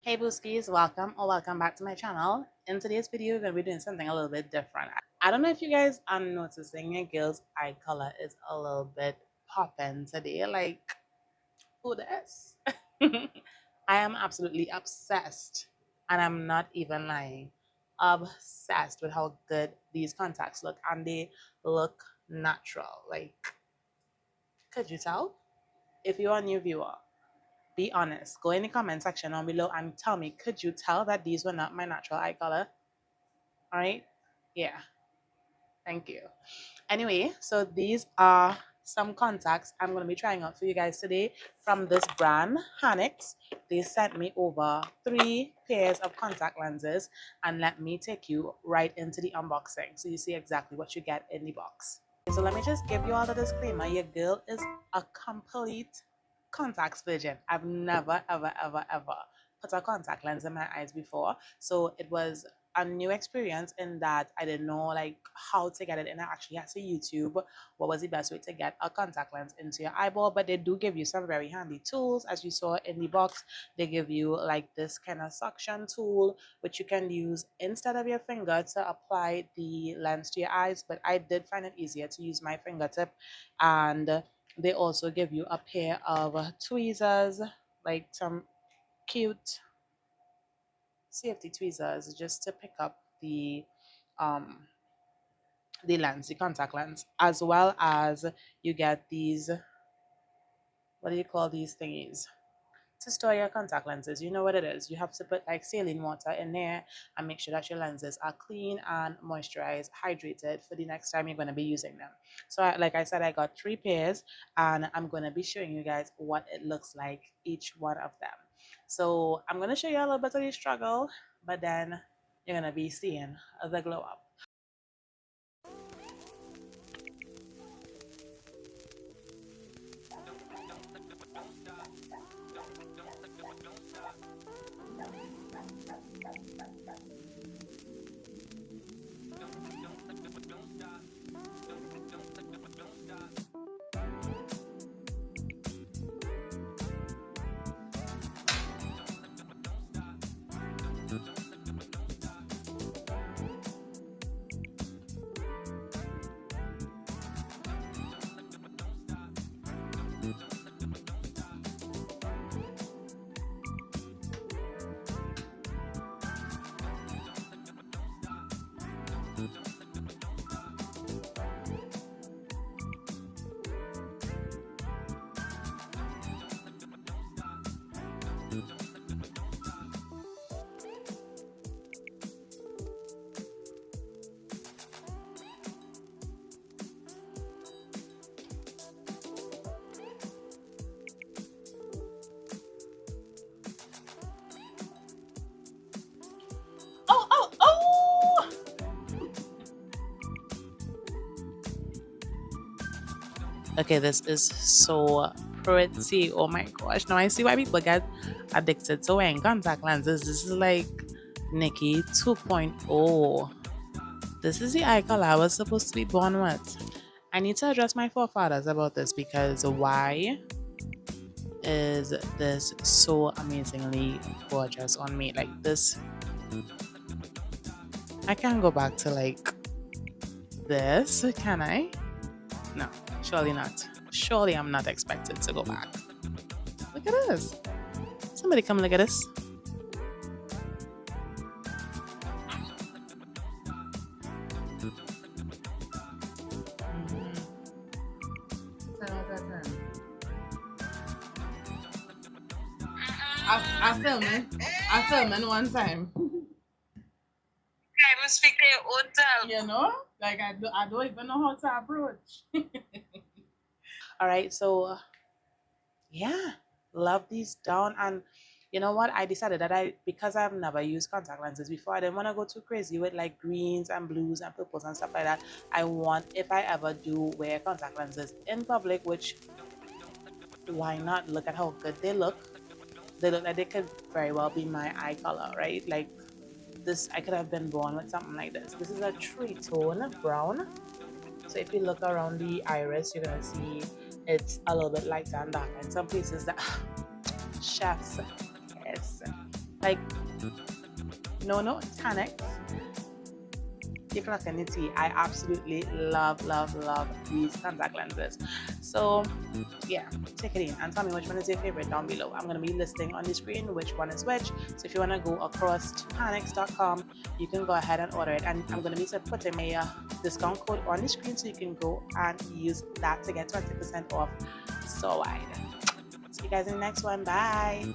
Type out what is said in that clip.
Hey Booskies, welcome or welcome back to my channel. In today's video, we're going to be doing something a little bit different. I don't know if you guys are noticing your girl's eye color is a little bit popping today. Like, who this? I am absolutely obsessed, and I'm not even lying. Obsessed with how good these contacts look, and they look natural. Like, could you tell? If you're a new viewer, be honest. Go in the comment section down below and tell me, could you tell that these were not my natural eye color? All right. Yeah. Thank you. Anyway, so these are some contacts I'm going to be trying out for you guys today from this brand, Haniix. They sent me over 3 pairs of contact lenses, and let me take you right into the unboxing so you see exactly what you get in the box. So let me just give you all the disclaimer. Your girl is a complete contacts virgin. I've never, ever, ever, ever put a contact lens in my eyes before. So it was a new experience in that I didn't know like how to get it in. I actually had to YouTube what was the best way to get a contact lens into your eyeball, but they do give you some very handy tools. As you saw in the box, they give you like this kind of suction tool which you can use instead of your finger to apply the lens to your eyes, but I did find it easier to use my fingertip. And they also give you a pair of tweezers, like some cute safety tweezers, just to pick up um the lens, the contact lens, as well as you get these, what do you call these thingies, to store your contact lenses. You know what it is. You have to put like saline water in there and make sure that your lenses are clean and moisturized, hydrated for the next time you're going to be using them. So like I said, I got 3 pairs, and I'm going to be showing you guys what it looks like, each one of them. So I'm going to show you a little bit of the struggle, but then you're going to be seeing the glow up. Oh, oh, oh! Okay, this is so pretty. Oh my gosh. Now I see why people get addicted to wearing contact lenses. This is like Nikki 2.0. This is the eye color I was supposed to be born with. I need to address my forefathers about this, because why is this so amazingly gorgeous on me? Like this, I can't go back to like this, can I? No, surely not. Surely I'm not expected to go back. Look at this. Somebody come look at this. I filming one time. I must speak to your own self. You know? Like I don't even know how to approach. Alright, so yeah, love these down. And you know what? I decided that because I've never used contact lenses before, I didn't want to go too crazy with like greens and blues and purples and stuff like that. I want, if I ever do wear contact lenses in public, which why not? Look at how good they look. They look like they could very well be my eye color, right? Like this, I could have been born with something like this. This is a 3-tone brown. So if you look around the iris, you're gonna see it's a little bit lighter and darker in some places. That chefs, yes. Like, no, it's Haniix. You can look in the tea. I absolutely love these contact lenses. So yeah, take it in and tell me which one is your favorite down below. I'm going to be listing on the screen which one is which. So if you want to go across to Haniix.com, you can go ahead and order it. And I'm going to be putting my discount code on the screen so you can go and use that to get 20% off store wide. See you guys in the next one. Bye.